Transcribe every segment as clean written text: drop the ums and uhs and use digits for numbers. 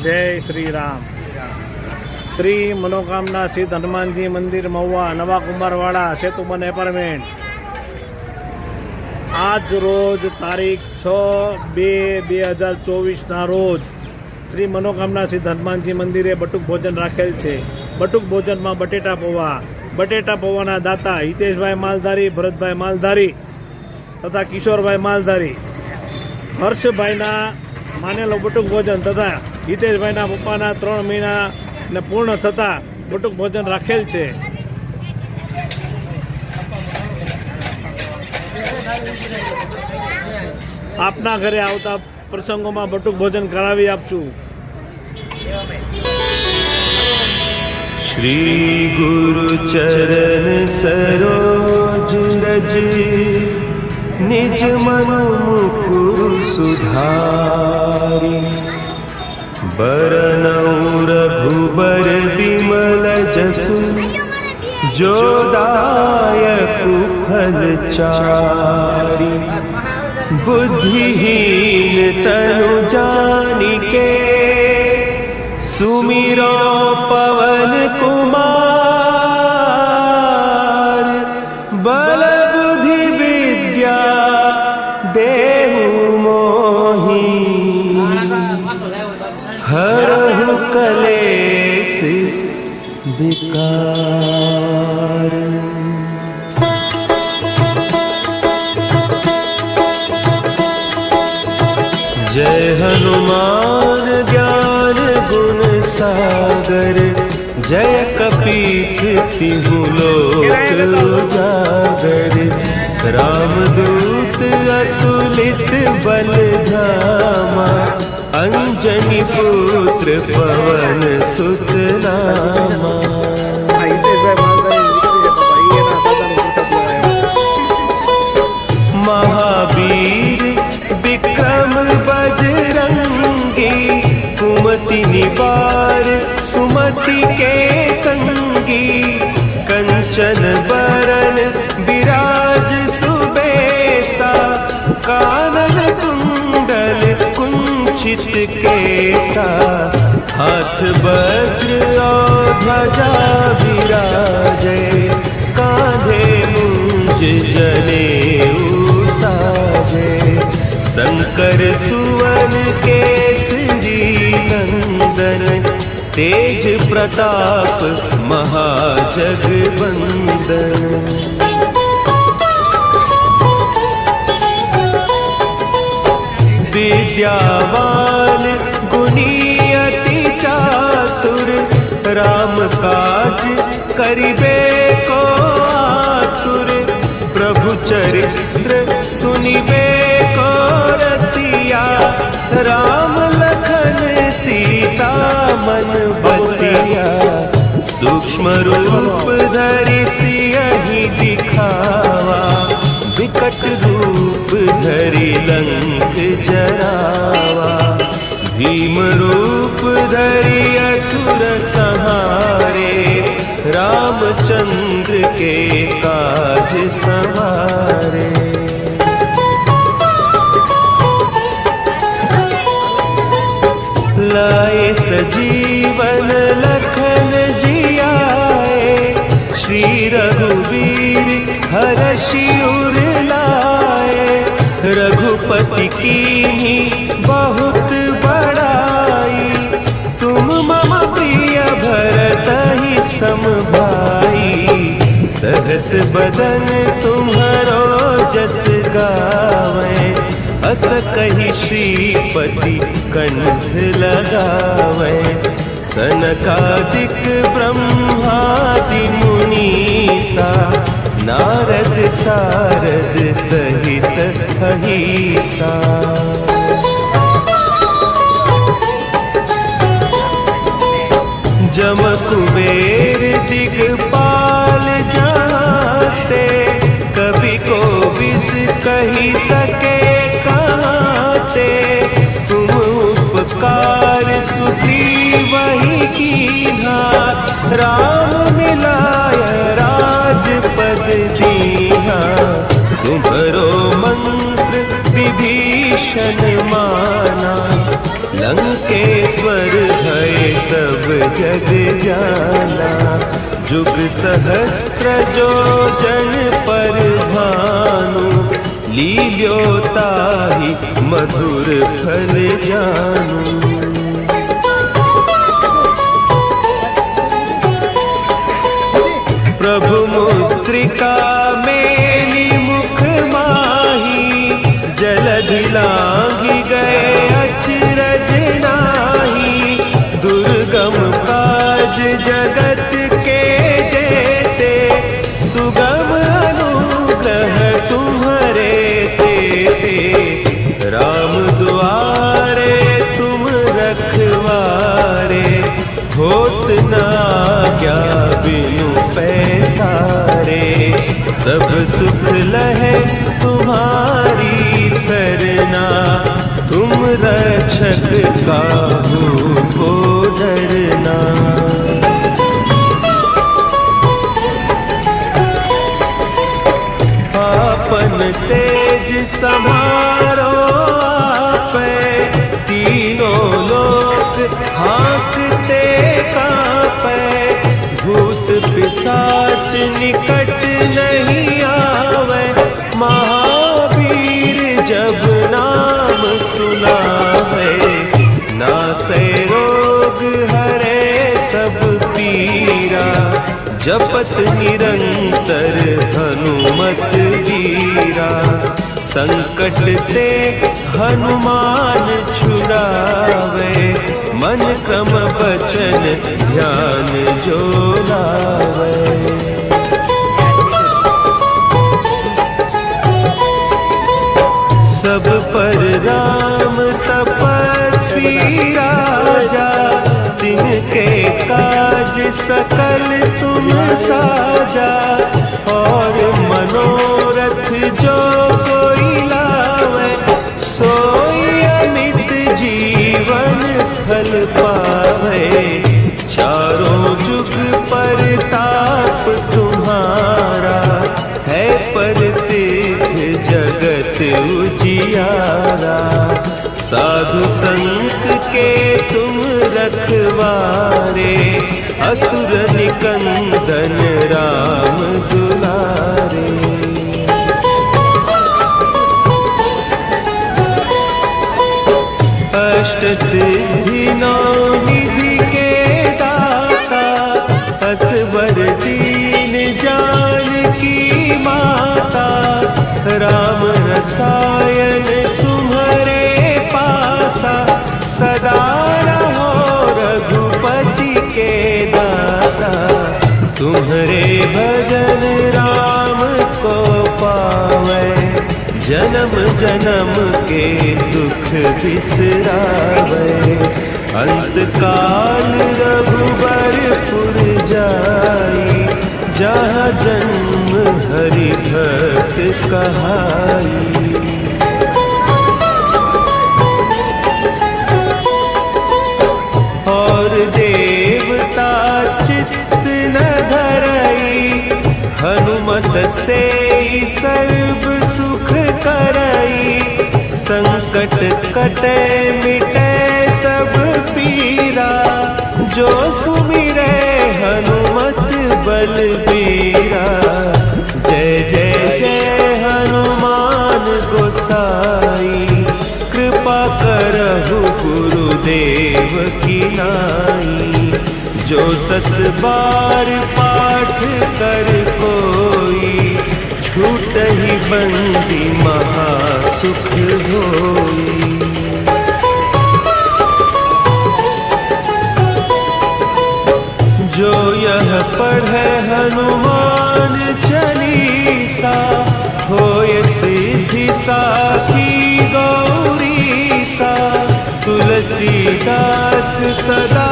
जय श्री राम। श्री मनोकामना सिद्ध हनुमान जी मंदिर महुआ नवा कुंभारवाड़ा सेतुबन एपार्टमेंट। आज रोज तारीख 6/2/2024 ना रोज श्री मनोकामना सिद्ध हनुमान जी मंदिरे बटुक भोजन राखेल छे। बटुक भोजन में बटेटा पौवाना दाता हितेशभाई मालधारी, भरतभाई मालधारी तथा किशोरभाई मालधारी, हर्षभाईना मानेलो बटुक भोजन तथा हितेशभाईना पप्पाना 3 महीना ने पूर्ण थता बटुक भोजन राखेल छे। आपना घरे आवता प्रसंगों में बटुक भोजन करावी आपशू। श्री गुरु चरण सरोज रज निज मन मुकुर सुधारी। बरनउँ रघुबर विमल जसु जो दायकु फल चारि। बुद्धिहीन तनु जानिके सुमिरो पवन कुमार। बल बुद्धि विद्या देहु मोहि हरहु कलेश विकार। जय हनुमान ज्ञान गुण सागर। जय कपीस तिहु लोक उजागर। रामदूत अतुलित बल धामा। अंजनी पुत्र पवन सुत नामा। महावीर विक्रम बजरंगी। कुमति निवार सुमति के संगी। कंचन बरन विराज सुबेसा। कानन कुंडल कुंचित केसा। हाथ वज्र और ध्वजा विराजे। कांधे मुंज जनेऊ साजे। शंकर सुवन केसरी नंदन। तेज प्रताप महाजगवंदन। विद्यावान गुणी अति चातुर। राम काज करिबे को आतुर। प्रभु चरित्र सुनिबे को रसिया। राम लखन सीता मन बसिया। सूक्ष्म रूप धरि सियहि दिखावा। विकट रूप धरि लंक जरावा। भीम रूप धरि असुर संहारे। रामचंद्र के काज सवारे। लाए सजीवन लखन जियाए। श्री रघुवीर हरषि उर लाए। रघुपति कीन्ही बहुत बड़ाई। तुम मम प्रिय भरतहि सम भाई। सहस बदन तुम्हरो जस गावें। अस कहि श्रीपति कंठ लगावें। सनकादिक ब्रह्मादि मुनीसा। नारद सारद सहित अहिसा। जम कुबेर दिगपाल जाते। कवि कोविद कही सके कहते। तुम उपकार सुग्रीवहि कीन्हा। राम मिलाय राजपद दीन्हा। तुम्हरो मंत्र विभीषण माना। लंक के स्वर भय सब जग जाना। जुग सहस्त्र जो जन पर भानु, लील्योताहि मधुर फल जानू। प्रभु मुद्रिका मेली मुख माही, जलधि लांघि गए अचरज नाही। दुर्गम काज जगत के जेते, सुगम अनुग्रह तुम्हारे तेते। राम दुआरे तुम रखवारे, होत न आज्ञा बिनु पैसारे। सब सुख लहे तुम्हारी सरना, तुम रक्षक काहू को डरना। आपन तेज समारो आपे, तीनों लोक हाँकते कांपे। भूत पिशाच निकट नहीं आवे, महावीर जब नाम सुनावे। नासै रोग हरे सब पीरा, जपत निरंतर हनुमत वीरा। संकट ते हनुमान छुड़ावे, मन क्रम बचन ध्यान जो लावे। सब पर राम तपस्वी राजा, तिनके काज सकल तुम साजा। और मनोरथ जो कोई लावे, सोई अमित जीवन फल पावे। चारों जुग परताप तुम्हारा, है प्रसिद्ध जगत उजियारा। साधु संत के तुम रखवारे, असुर निकंदन राम दुलारे। अष्ट सिद्धि नौ निधि के दाता, असवर दीन जानकी माता। राम रसायन तुम्हारे पासा, सदा रहो रघुपति के दासा। तुम्हारे भजन राम को पावे, जन्म जन्म के दुख बिसरावे। अंत काल रघुबरपुर जाई, जहाँ जन्म हरि भक्त कहाई। और देवता चित्त न धरई, हनुमत से सर्व सुख करई। संकट कटे मिटे सब पीरा, जो सुमिरे हनुमत बलबीरा। जय जय जय हनुमान गोसाई, कृपा करहु गुरुदेव की नाई। जो सत बार पाठ कर कोई, छूटहि बंदी महासुख होई। जो यह पढ़े हनुमान चालीसा, होय सिद्धि साखी गौरीसा। तुलसीदास सदा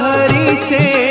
हरि चेत,